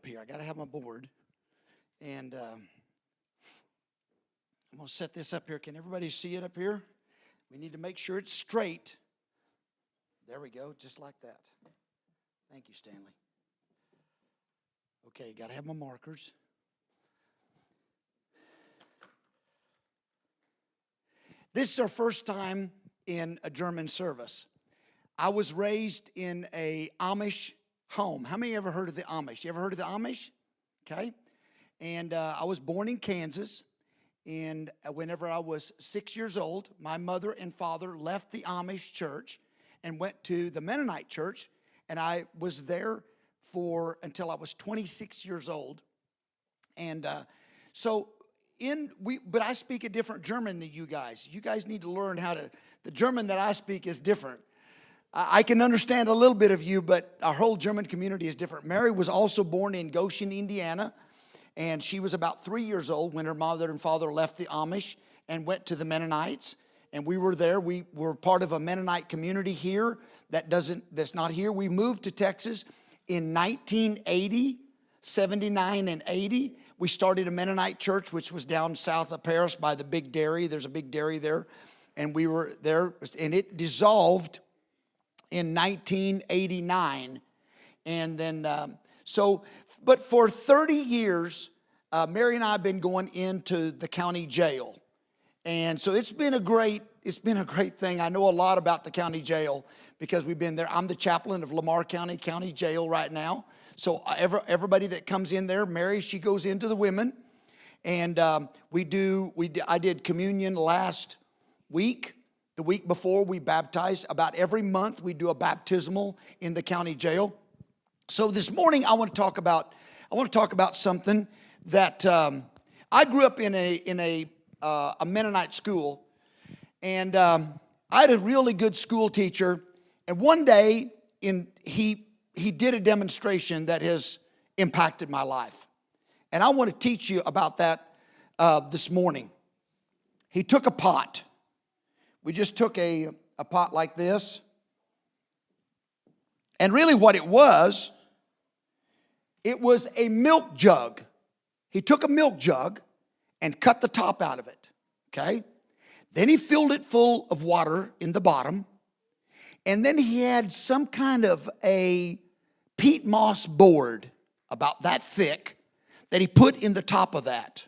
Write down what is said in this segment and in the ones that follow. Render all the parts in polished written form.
up here. I got to have my board. And I'm going to set this up here. Can everybody see it up here? We need to make sure it's straight. There we go, just like that. Thank you, Stanley. Okay, got to have my markers. This is our first time in a German service. I was raised in a Amish home. How many ever heard of the Amish? You ever heard of the Amish? Okay. And I was born in Kansas. And whenever I was 6 years old, my mother and father left the Amish church and went to the Mennonite church. And I was there until I was 26 years old. And but I speak a different German than you guys. You guys need to learn the German that I speak is different. I can understand a little bit of you, but our whole German community is different. Mary was also born in Goshen, Indiana, and she was about 3 years old when her mother and father left the Amish and went to the Mennonites. And we were there. We were part of a Mennonite community here that's not here. We moved to Texas in 1980, 79 and 80. We started a Mennonite church, which was down south of Paris by the big dairy. There's a big dairy there. And we were there, and it dissolved in 1989. And then, but for 30 years, Mary and I have been going into the county jail. And so it's been a great thing. I know a lot about the county jail because we've been there. I'm the chaplain of Lamar County Jail right now. So everybody that comes in there, Mary, she goes into the women. And I did communion last week. The week before, we baptized. About every month, we do a baptismal in the county jail. So this morning, I want to talk about something that I grew up in a Mennonite school, and I had a really good school teacher. And one day, he did a demonstration that has impacted my life, and I want to teach you about that this morning. He took a pot. We just took a pot like this. And really what it was a milk jug. He took a milk jug and cut the top out of it, okay? Then he filled it full of water in the bottom. And then he had some kind of a peat moss board about that thick that he put in the top of that.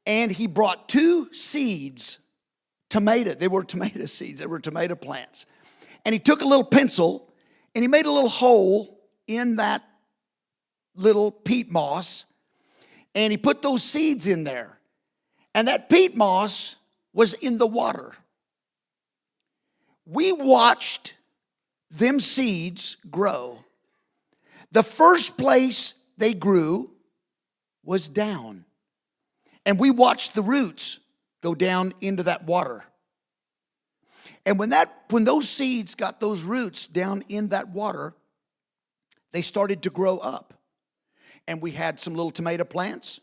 And he brought 2 seeds. They were tomato seeds. They were tomato plants. And he took a little pencil and he made a little hole in that little peat moss. And he put those seeds in there. And that peat moss was in the water. We watched them seeds grow. The first place they grew was down. And we watched the roots go down into that water. And when those seeds got those roots down in that water, they started to grow up. And we had some little tomato plants.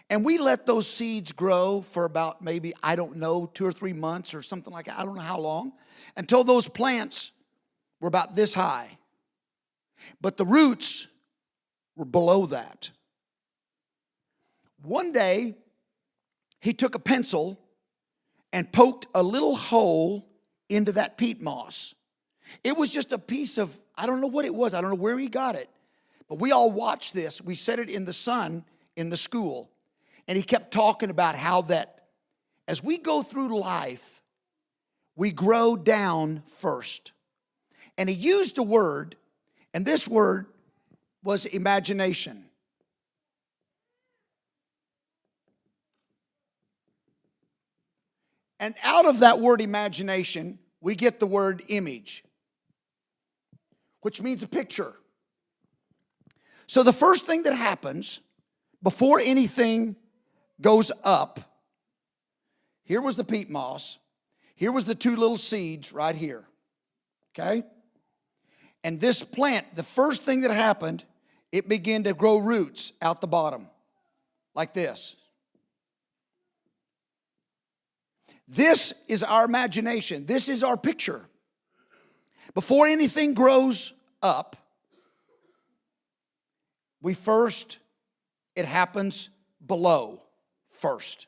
And we let those seeds grow for about maybe, 2 or 3 months or something like that. I don't know how long. Until those plants were about this high. But the roots were below that. One day, he took a pencil and poked a little hole into that peat moss. It was just a piece of, I don't know what it was. I don't know where he got it. But we all watched this. We set it in the sun in the school. And he kept talking about how that as we go through life, we grow down first. And he used a word, and this word was imagination. And out of that word imagination, we get the word image, which means a picture. So the first thing that happens before anything goes up, here was the peat moss. Here was the 2 little seeds right here. Okay? And this plant, the first thing that happened, it began to grow roots out the bottom, like this. This is our imagination. This is our picture. Before anything grows up, it happens below first.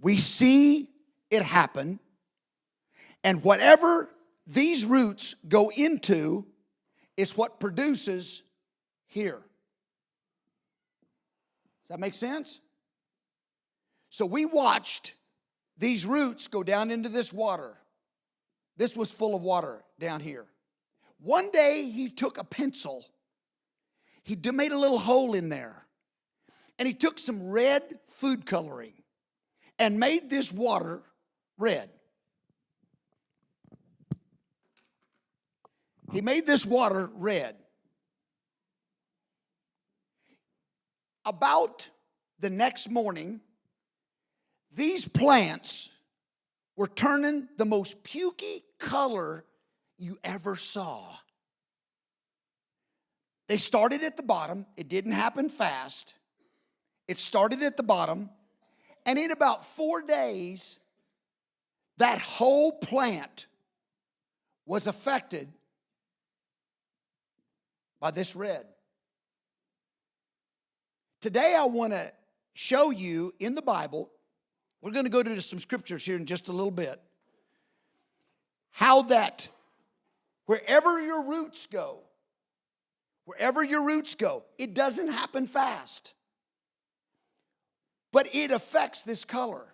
We see it happen, and whatever these roots go into is what produces here. Does that make sense? So we watched these roots go down into this water. This was full of water down here. One day he took a pencil. He made a little hole in there. And he took some red food coloring and made this water red. He made this water red. About the next morning, these plants were turning the most pukey color you ever saw. They started at the bottom. It didn't happen fast. It started at the bottom. And in about 4 days, that whole plant was affected by this red. Today I want to show you in the Bible, we're going to go to some scriptures here in just a little bit, how that wherever your roots go, it doesn't happen fast. But it affects this color.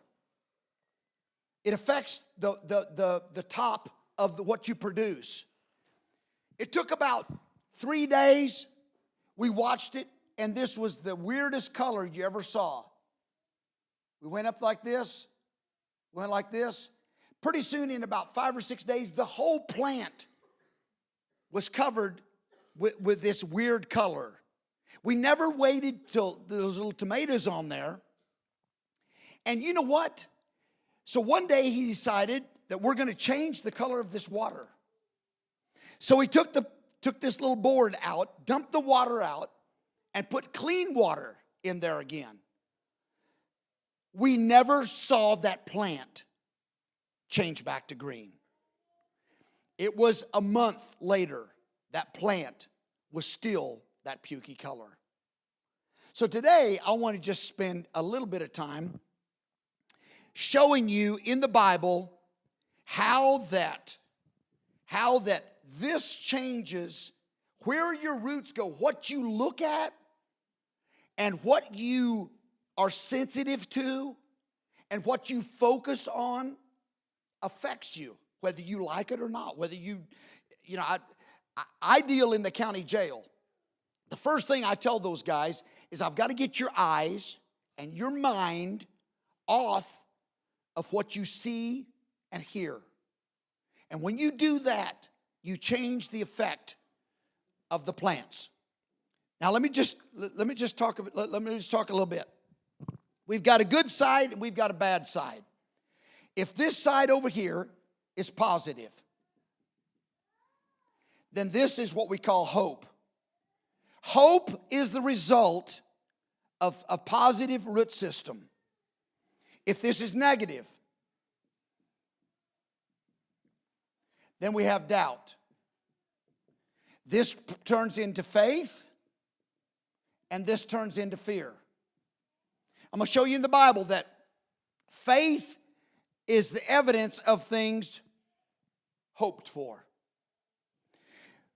It affects the top of what you produce. It took about 3 days. We watched it, and this was the weirdest color you ever saw. We went up like this, went like this. Pretty soon, in about 5 or 6 days, the whole plant was covered with this weird color. We never waited till those little tomatoes on there. And you know what? So one day he decided that we're going to change the color of this water. So he took this little board out, dumped the water out, and put clean water in there again. We never saw that plant change back to green. It was a month later that plant was still that pukey color. So today I want to just spend a little bit of time showing you in the Bible how that this changes where your roots go, what you look at, and what you are sensitive to, and what you focus on affects you, whether you like it or not. Whether I deal in the county jail. The first thing I tell those guys is I've got to get your eyes and your mind off of what you see and hear. And when you do that, you change the effect of the plants. Now let me just talk a little bit. We've got a good side and we've got a bad side. If this side over here is positive, then this is what we call hope. Hope is the result of a positive root system. If this is negative, then we have doubt. This turns into faith, and this turns into fear. I'm going to show you in the Bible that faith is the evidence of things hoped for.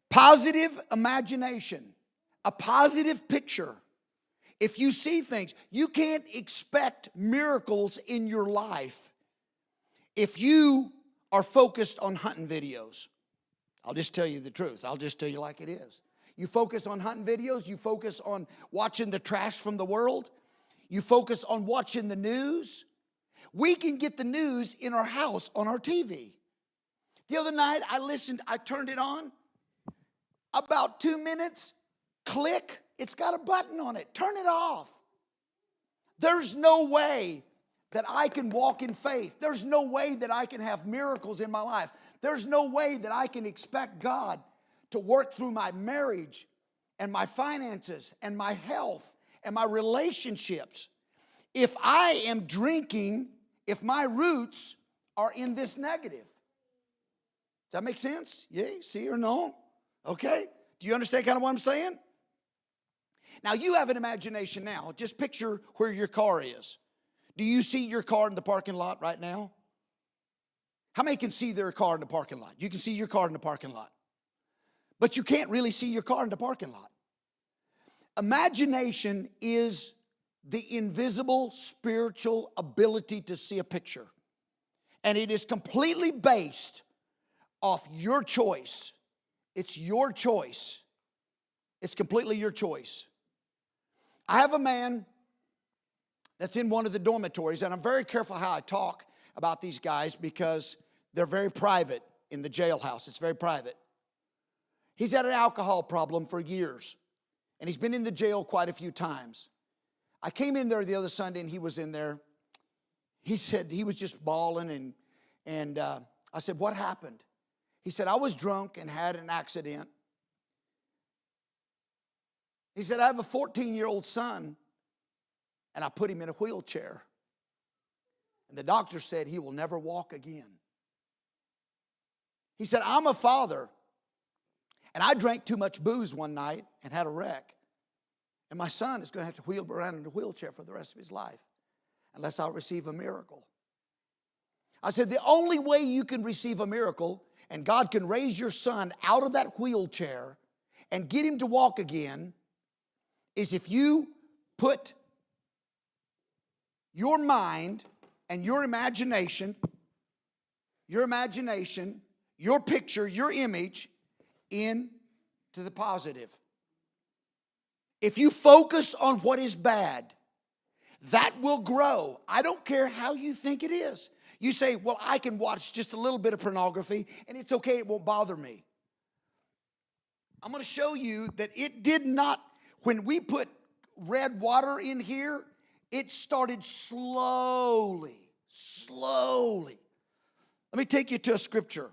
Positive imagination, a positive picture. If you see things, you can't expect miracles in your life if you are focused on hunting videos. I'll just tell you the truth. I'll just tell you like it is. You focus on hunting videos. You focus on watching the trash from the world. You focus on watching the news. We can get the news in our house on our TV. The other night I turned it on. About 2 minutes, click, it's got a button on it. Turn it off. There's no way that I can walk in faith. There's no way that I can have miracles in my life. There's no way that I can expect God to work through my marriage and my finances and my health and my relationships if I am drinking, if my roots are in this negative. Does that make sense? Yeah, see or no? Okay. Do you understand kind of what I'm saying? Now, you have an imagination now. Just picture where your car is. Do you see your car in the parking lot right now? How many can see their car in the parking lot? You can see your car in the parking lot. But you can't really see your car in the parking lot. Imagination is the invisible spiritual ability to see a picture. And it is completely based off your choice. It's your choice. It's completely your choice. I have a man that's in one of the dormitories, and I'm very careful how I talk about these guys because they're very private in the jailhouse. It's very private. He's had an alcohol problem for years, and he's been in the jail quite a few times. I came in there the other Sunday, and he was in there. He said he was just bawling, and I said, "What happened?" He said, "I was drunk and had an accident." He said, "I have a 14-year-old son, and I put him in a wheelchair. And the doctor said he will never walk again." He said, "I'm a father, and I drank too much booze one night and had a wreck. And my son is going to have to wheel around in a wheelchair for the rest of his life unless I receive a miracle." I said, the only way you can receive a miracle and God can raise your son out of that wheelchair and get him to walk again is if you put your mind and your imagination, your picture, your image into the positive. If you focus on what is bad, that will grow. I don't care how you think it is. You say, "Well, I can watch just a little bit of pornography and it's okay, it won't bother me." I'm going to show you that it did not, when we put red water in here, it started slowly. Let me take you to a scripture.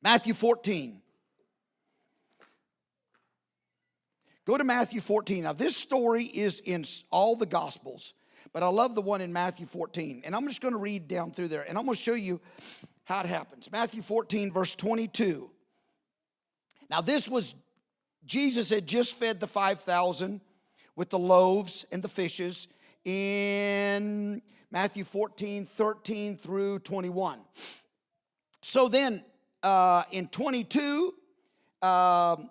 Matthew 14. Go to Matthew 14. Now, this story is in all the Gospels, but I love the one in Matthew 14. And I'm just going to read down through there, and I'm going to show you how it happens. Matthew 14, verse 22. Now, this was, Jesus had just fed the 5,000 with the loaves and the fishes in Matthew 14, 13 through 21. So then, in 22,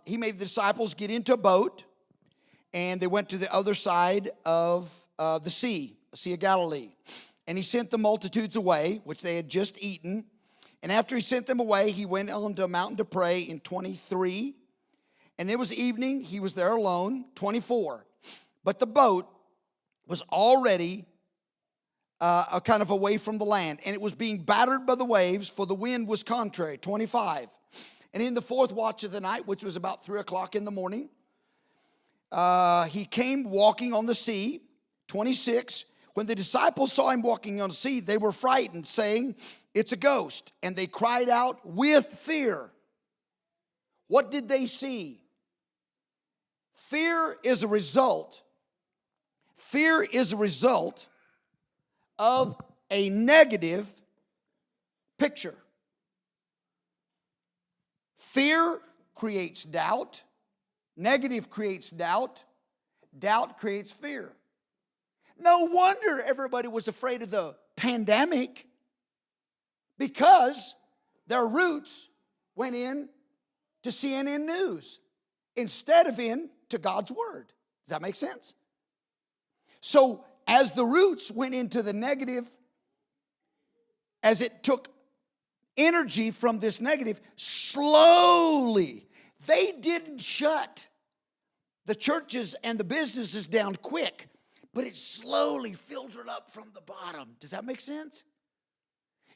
he made the disciples get into a boat, and they went to the other side of the Sea of Galilee. And he sent the multitudes away, which they had just eaten. And after he sent them away, he went on to a mountain to pray in 23. And it was evening. He was there alone, 24. But the boat was already a kind of away from the land, and it was being battered by the waves, for the wind was contrary, 25. And in the fourth watch of the night, which was about 3 o'clock in the morning, he came walking on the sea, 26. When the disciples saw him walking on the sea, they were frightened, saying, "It's a ghost." And they cried out with fear. What did they see? Fear is a result. Fear is a result of a negative picture. Fear creates doubt. Negative creates doubt. Doubt creates fear. No wonder everybody was afraid of the pandemic, because their roots went in to CNN News instead of in to God's Word. Does that make sense? So as the roots went into the negative, as it took energy from this negative, slowly, they didn't shut the churches and the businesses down quick, but it slowly filtered up from the bottom. Does that make sense?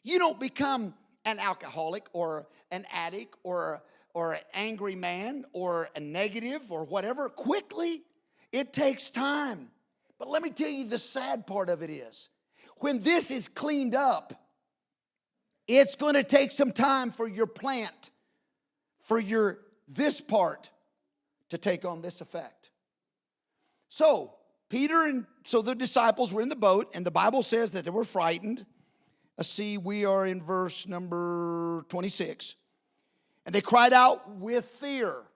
You don't become an alcoholic or an addict or an angry man or a negative or whatever quickly. It takes time. But let me tell you, the sad part of it is, when this is cleaned up, it's going to take some time for your plant, for this part to take on this effect. So the disciples were in the boat, and the Bible says that they were frightened. Let's see, we are in verse number 26. And they cried out with fear.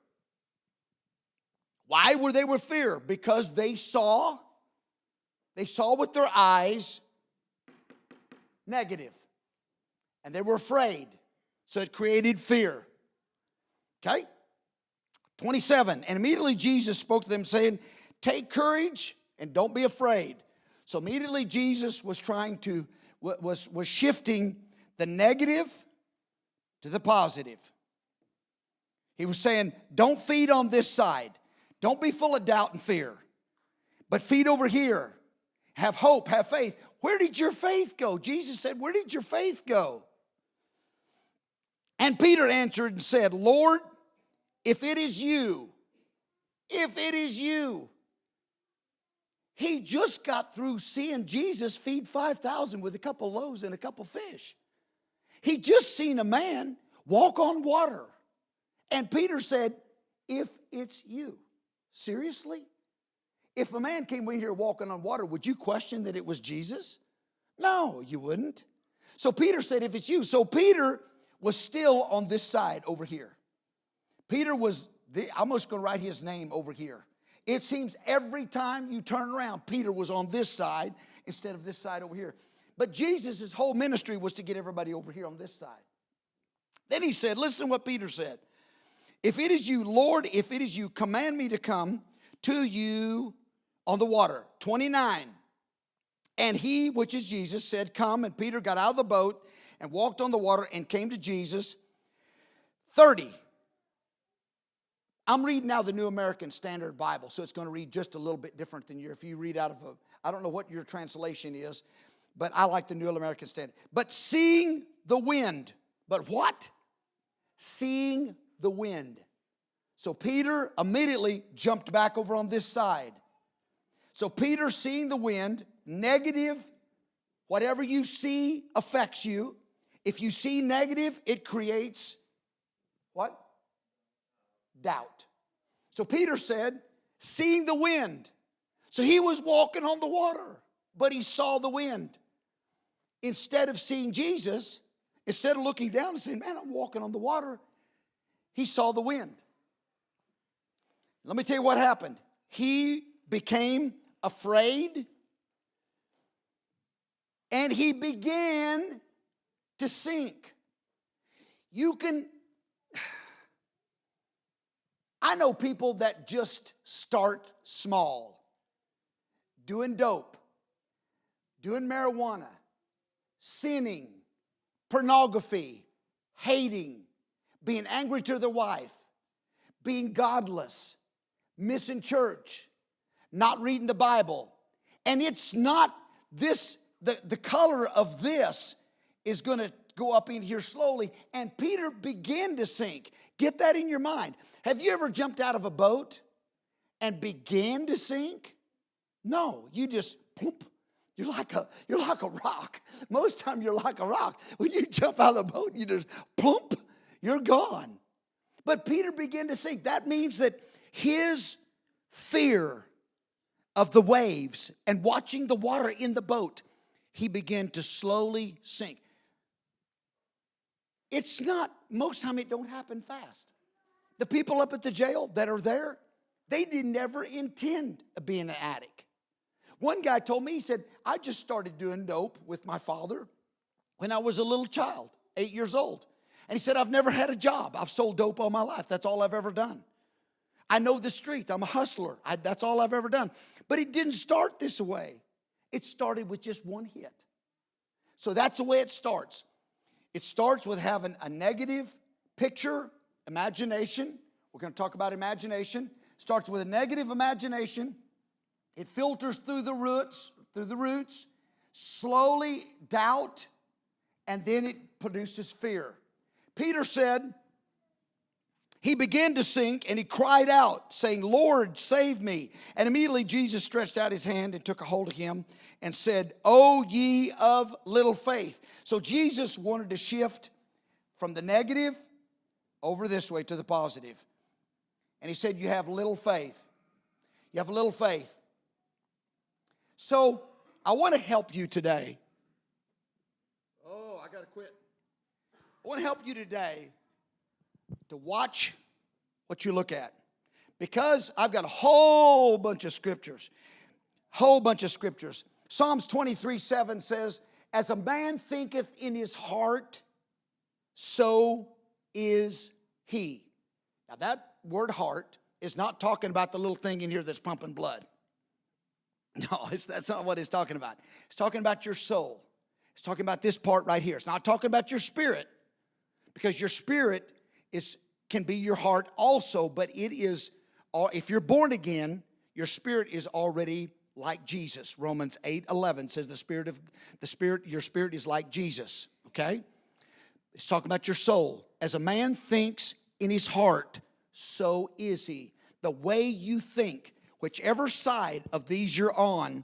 Why were they with fear? Because they saw with their eyes negative. And they were afraid. So it created fear. Okay? 27. And immediately Jesus spoke to them saying, take courage and don't be afraid. So immediately Jesus was was shifting the negative to the positive. He was saying, don't feed on this side. Don't be full of doubt and fear. But feed over here. Have hope, have faith. Where did your faith go? Jesus said, where did your faith go? And Peter answered and said, Lord, if it is you. He just got through seeing Jesus feed 5,000 with a couple loaves and a couple fish. He just seen a man walk on water. And Peter said, if it's you. Seriously? If a man came in here walking on water, would you question that it was Jesus? No, you wouldn't. So Peter said, if it's you. So Peter was still on this side over here. Peter was, I'm just going to write his name over here. It seems every time you turn around, Peter was on this side instead of this side over here. But Jesus' whole ministry was to get everybody over here on this side. Then he said, listen to what Peter said. If it is you, Lord, if it is you, command me to come to you on the water. 29. And he, which is Jesus, said, come. And Peter got out of the boat and walked on the water and came to Jesus. 30. I'm reading now the New American Standard Bible, so it's going to read just a little bit different than if you read out of I don't know what your translation is, but I like the New American Standard. But seeing the wind. But what? Seeing the wind. So Peter immediately jumped back over on this side. So Peter, seeing the wind, negative, whatever you see affects you. If you see negative, it creates what? Doubt. So Peter said, seeing the wind. So he was walking on the water, but he saw the wind. Instead of seeing Jesus, instead of looking down and saying, man, I'm walking on the water, he saw the wind. Let me tell you what happened. He became afraid, and he began to sink. I know people that just start small, doing dope, doing marijuana, sinning, pornography, hating, being angry to their wife, being godless, missing church, not reading the Bible. And it's not this, the color of this is going to go up in here slowly. And Peter began to sink. Get that in your mind. Have you ever jumped out of a boat and began to sink? No, you just plump. You're like a rock. Most time you're like a rock. When you jump out of the boat, you just plump. You're gone. But Peter began to sink. That means that his fear of the waves and watching the water in the boat, he began to slowly sink. It's not, most time it don't happen fast. The people up at the jail that are there, they didn't ever intend of being an addict. One guy told me, he said, I just started doing dope with my father when I was a little child, 8 years old. And he said, I've never had a job. I've sold dope all my life. That's all I've ever done. I know the streets. I'm a hustler. That's all I've ever done. But it didn't start this way. It started with just one hit. So that's the way it starts. It starts with having a negative picture, imagination. We're going to talk about imagination. Starts with a negative imagination. It filters through the roots, slowly doubt, and then it produces fear. Peter said, he began to sink, and he cried out, saying, Lord, save me. And immediately Jesus stretched out his hand and took a hold of him and said, O ye of little faith. So Jesus wanted to shift from the negative over this way to the positive. And he said, you have little faith. You have little faith. So I want to help you today. Oh, I got to quit. I want to help you today to watch what you look at. Because I've got a whole bunch of scriptures. Whole bunch of scriptures. Psalms 23:7 says, as a man thinketh in his heart, so is he. Now that word heart is not talking about the little thing in here that's pumping blood. No, that's not what it's talking about. It's talking about your soul. It's talking about this part right here. It's not talking about your spirit, because your spirit can be your heart also, but it is, if you're born again, your spirit is already like Jesus. Romans 8:11 says your spirit is like Jesus. Okay? It's talking about your soul. As a man thinks in his heart, so is he. The way you think, whichever side of these you're on,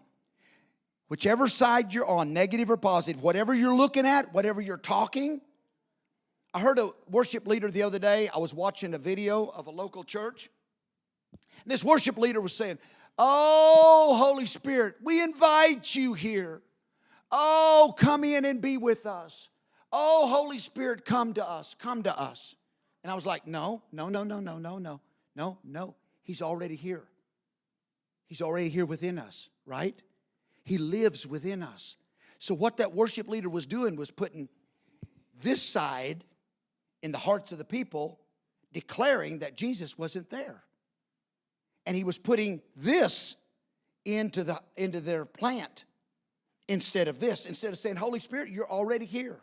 whichever side you're on, negative or positive, whatever you're looking at, whatever you're talking. I heard a worship leader the other day. I was watching a video of a local church. And this worship leader was saying, oh, Holy Spirit, we invite you here. Oh, come in and be with us. Oh, Holy Spirit, come to us. Come to us. And I was like, no. He's already here. He's already here within us, right? He lives within us. So what that worship leader was doing was putting this side in the hearts of the people, declaring that Jesus wasn't there. And he was putting this into their plant instead of this. Instead of saying, Holy Spirit, you're already here.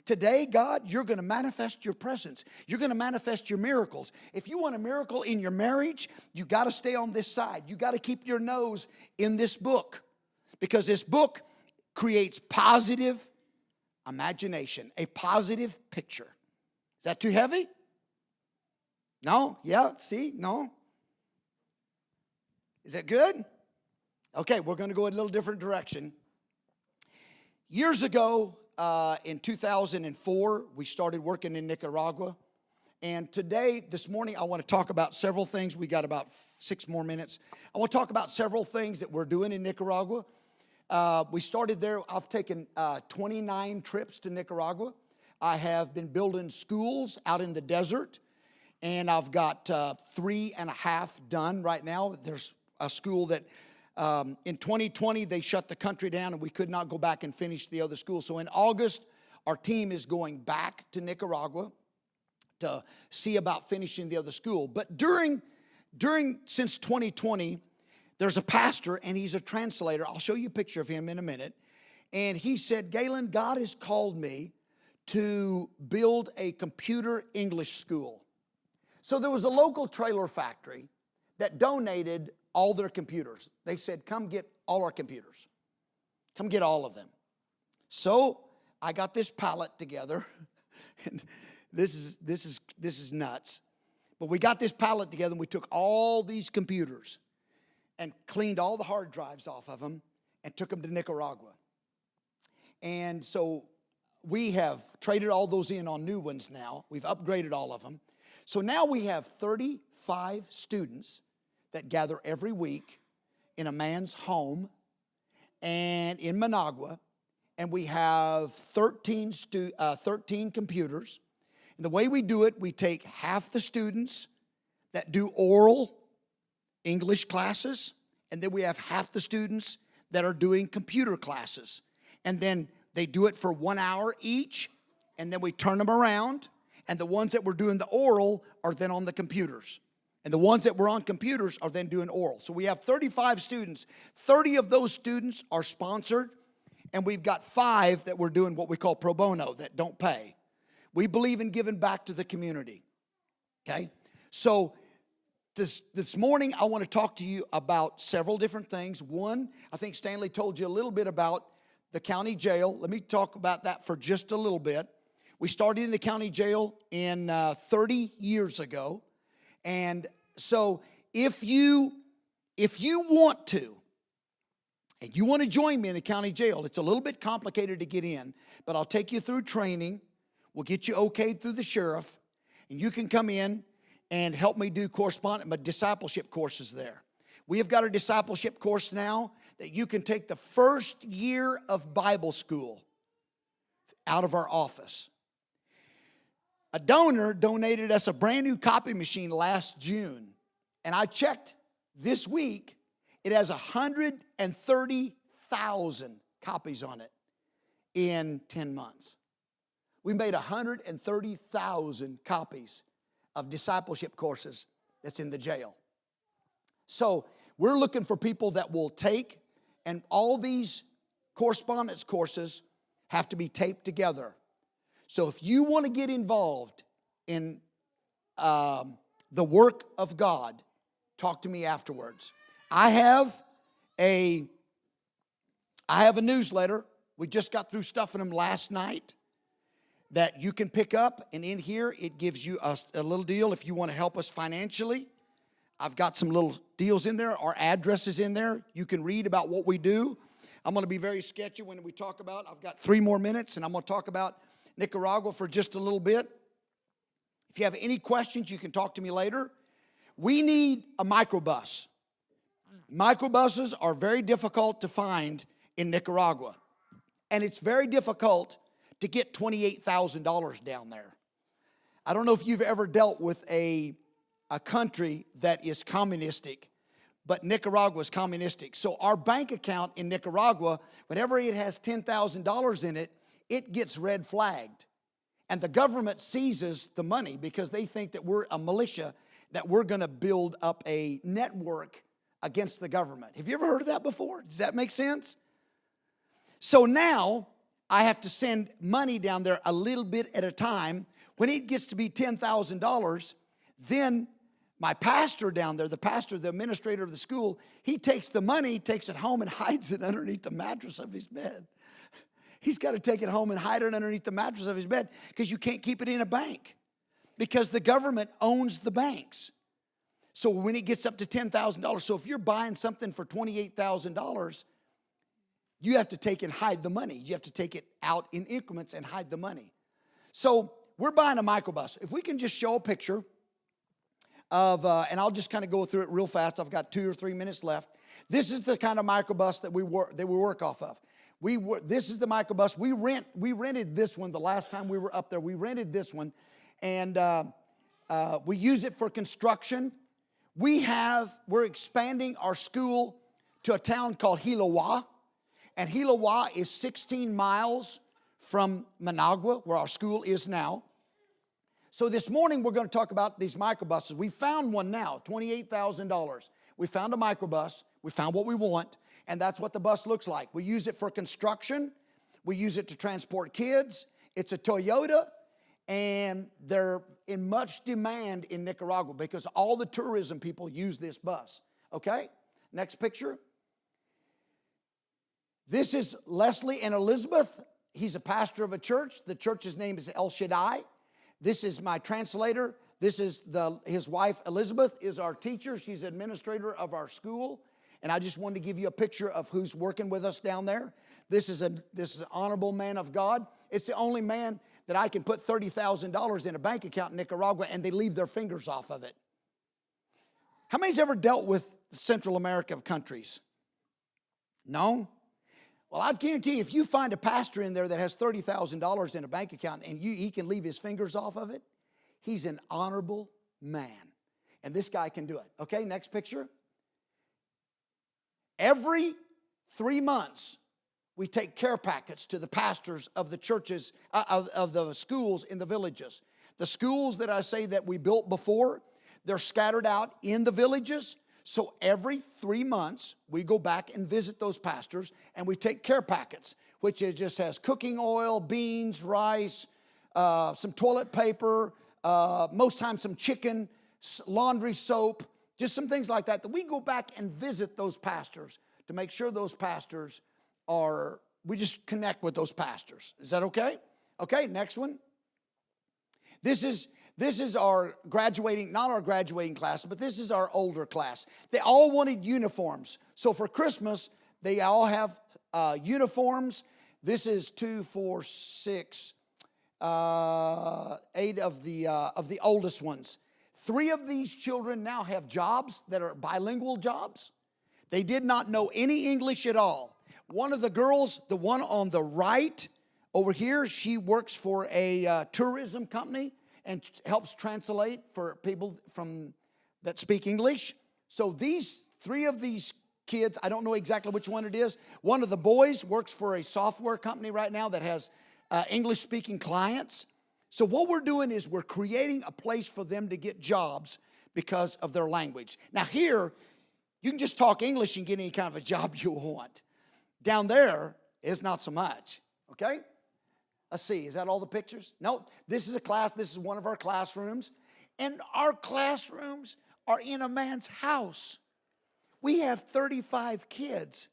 Today, God, you're going to manifest your presence. You're going to manifest your miracles. If you want a miracle in your marriage, you got to stay on this side. You got to keep your nose in this book, because this book creates positive imagination, a positive picture. Is that too heavy? No? Yeah? See? No? Is that good? Okay, we're going to go a little different direction. Years ago, in 2004, we started working in Nicaragua. And today, this morning, I want to talk about several things. We got about 6 more minutes. I want to talk about several things that we're doing in Nicaragua. We started there. I've taken 29 trips to Nicaragua. I have been building schools out in the desert. And I've got 3.5 done right now. There's a school that in 2020, they shut the country down and we could not go back and finish the other school. So in August, our team is going back to Nicaragua to see about finishing the other school. But since 2020, there's a pastor and he's a translator. I'll show you a picture of him in a minute. And he said, Galen, God has called me to build a computer English school. So there was a local trailer factory that donated all their computers. They said, come get all our computers. Come get all of them. So I got this pallet together. And this is nuts. But we got this pallet together and we took all these computers and cleaned all the hard drives off of them and took them to Nicaragua. And so we have traded all those in on new ones now. We've upgraded all of them. So now we have 35 students that gather every week in a man's home and in Managua. And we have 13 computers. And the way we do it, we take half the students that do oral English classes, and then we have half the students that are doing computer classes. And then they do it for 1 hour each, and then we turn them around, and the ones that were doing the oral are then on the computers. And the ones that were on computers are then doing oral. So we have 35 students. 30 of those students are sponsored, and we've got 5 that we're doing what we call pro bono, that don't pay. We believe in giving back to the community. Okay? So this morning, I want to talk to you about several different things. One, I think Stanley told you a little bit about the county jail. Let me talk about that for just a little bit. We started in the county jail in 30 years ago. And so if you want to, and you want to join me in the county jail, it's a little bit complicated to get in, but I'll take you through training. We'll get you okayed through the sheriff, and you can come in and help me do discipleship courses there. We have got a discipleship course now that you can take the first year of Bible school out of our office. A donor donated us a brand new copy machine last June. And I checked this week, it has 130,000 copies on it in 10 months. We made 130,000 copies of discipleship courses that's in the jail. So we're looking for people that will take, and all these correspondence courses have to be taped together. So if you want to get involved in the work of God, talk to me afterwards. I have a newsletter. We just got through stuffing them last night that you can pick up. And in here, it gives you a little deal if you want to help us financially. I've got some little deals in there. Our address is in there. You can read about what we do. I'm going to be very sketchy when we talk about, I've got 3 more minutes, and I'm going to talk about Nicaragua for just a little bit. If you have any questions, you can talk to me later. We need a microbus. Microbuses are very difficult to find in Nicaragua. And it's very difficult to get $28,000 down there. I don't know if you've ever dealt with a country that is communistic, but Nicaragua is communistic. So our bank account in Nicaragua, whenever it has $10,000 in it, it gets red flagged. And the government seizes the money because they think that we're a militia, that we're going to build up a network against the government. Have you ever heard of that before? Does that make sense? So now I have to send money down there a little bit at a time. When it gets to be $10,000, then my pastor down there, the administrator of the school, he takes the money, takes it home and hides it underneath the mattress of his bed. He's got to take it home and hide it underneath the mattress of his bed because you can't keep it in a bank because the government owns the banks. So when it gets up to $10,000, so if you're buying something for $28,000, you have to take and hide the money. You have to take it out in increments and hide the money. So we're buying a microbus. If we can just show a picture of, and I'll just kind of go through it real fast. I've got 2 or 3 minutes left. This is the kind of microbus that we work off of. This is the microbus. We rented this one the last time we were up there. We rented this one, and we use it for construction. We're expanding our school to a town called Hilawa, and Hilawa is 16 miles from Managua, where our school is now. So this morning we're going to talk about these microbuses. We found one now, $28,000. We found a microbus. We found what we want. And that's what the bus looks like. We use it for construction. We use it to transport kids. It's a Toyota, and they're in much demand in Nicaragua because all the tourism people use this bus. Okay? Next picture. This is Leslie and Elizabeth. He's a pastor of a church. The church's name is El Shaddai. This is my translator. This is his wife, Elizabeth, is our teacher. She's administrator of our school. And I just wanted to give you a picture of who's working with us down there. This is an honorable man of God. It's the only man that I can put $30,000 in a bank account in Nicaragua and they leave their fingers off of it. How many's ever dealt with Central America countries? No? Well, I guarantee you, if you find a pastor in there that has $30,000 in a bank account and he can leave his fingers off of it, he's an honorable man. And this guy can do it. Okay, next picture. Every 3 months, we take care packets to the pastors of the churches, of the schools in the villages. The schools that I say that we built before, they're scattered out in the villages. So every 3 months, we go back and visit those pastors, and we take care packets, which it just has cooking oil, beans, rice, some toilet paper, most times some chicken, laundry soap, just some things like that we go back and visit those pastors to make sure those pastors we just connect with those pastors. Is that okay? Okay, next one. This is our graduating, not our graduating class, but this is our older class. They all wanted uniforms. So for Christmas, they all have uniforms. This is 2, 4, 6, 8 of the oldest ones. 3 of these children now have jobs that are bilingual jobs. They did not know any English at all. One of the girls, the one on the right over here, she works for a tourism company and helps translate for people from that speak English. So these 3 of these kids, I don't know exactly which one it is. One of the boys works for a software company right now that has English-speaking clients. So what we're doing is we're creating a place for them to get jobs because of their language. Now here, you can just talk English and get any kind of a job you want. Down there is not so much, okay? Let's see, is that all the pictures? No, this is a class, this is one of our classrooms. And our classrooms are in a man's house. We have 35 kids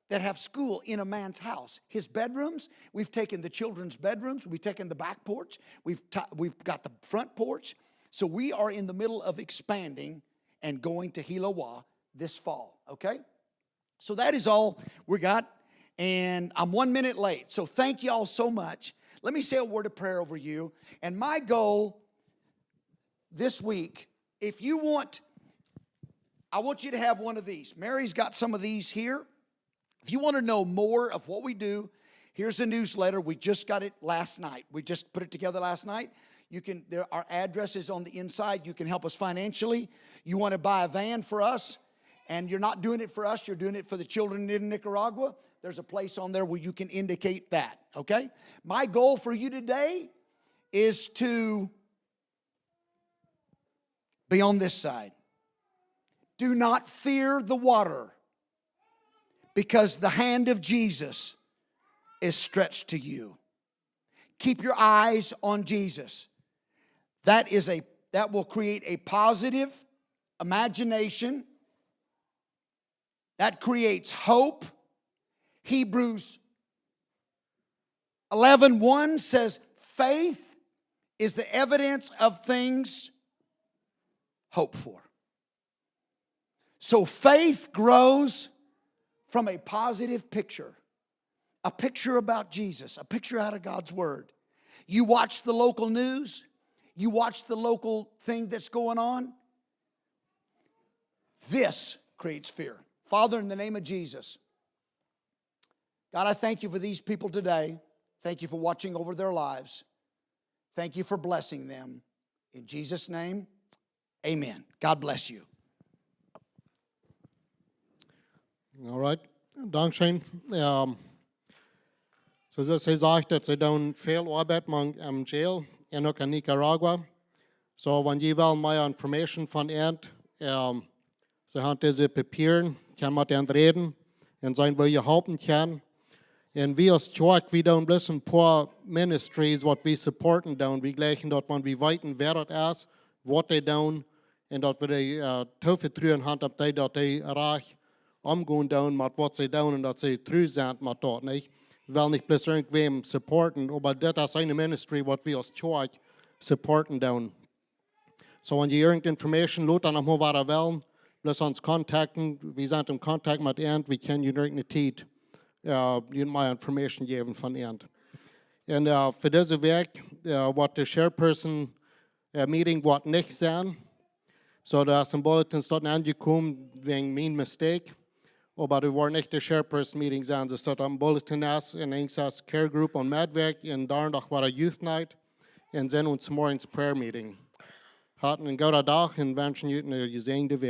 that have school in a man's house. His bedrooms, we've taken the children's bedrooms, we've taken the back porch, we've got the front porch. So we are in the middle of expanding and going to Hilawa this fall, okay? So that is all we got, and I'm 1 minute late. So thank you all so much. Let me say a word of prayer over you. And my goal this week, if you want, I want you to have one of these. Mary's got some of these here. If you want to know more of what we do, here's a newsletter. We just got it last night. We just put it together last night. Our address is on the inside. You can help us financially. You want to buy a van for us, and you're not doing it for us. You're doing it for the children in Nicaragua. There's a place on there where you can indicate that, okay? My goal for you today is to be on this side. Do not fear the water, because the hand of Jesus is stretched to you. Keep your eyes on Jesus. That will create a positive imagination. That creates hope. Hebrews 11:1 says, faith is the evidence of things hoped for. So faith grows from a positive picture, a picture about Jesus, a picture out of God's Word. You watch the local news, you watch the local thing that's going on. This creates fear. Father, in the name of Jesus, God, I thank you for these people today. Thank you for watching over their lives. Thank you for blessing them. In Jesus' name, amen. God bless you. All right, Dankeschön. Zoals hij zegt, dat ze doen veel arbeid in jail en ook in Nicaragua. So, wenn je wel meer information van hebt, ze hebben deze papieren, kan met hen reden en zijn wil je helpen kan. En we als kerk, we doen bloß een paar ministries, wat we supporten doen. We gleichen dat, wenn we weten wer het is, wat they doen, en dat we die toevertrouwen hebben op die, dat die recht omgaan doen met wat ze doen en dat ze trouw zijn met dat, niet? We willen niet bloß irgendwem supporten, maar dat is een ministry wat we als kerk supporten doen. So, wenn je irgendeine information laat, dan nog wat er wil, bloß ons contacten. We zijn in contact met iemand, we kunnen je irgendeine tijd je meer information geven van iemand. En voor deze week, wat de chairperson meeting wat niet zijn. So, da ist ein Bulletin dort angekommen wegen mein Mistake. Aber wir waren nicht der Chairperson Meeting sein. Es dort am Bulletin ist, in Engsas Care Group und Medwerk, in Darndach war a Youth Night, und sind uns morgens Prayer Meeting. Hatten einen guten Tag und wünschen Ihnen eine gesegnete Woche.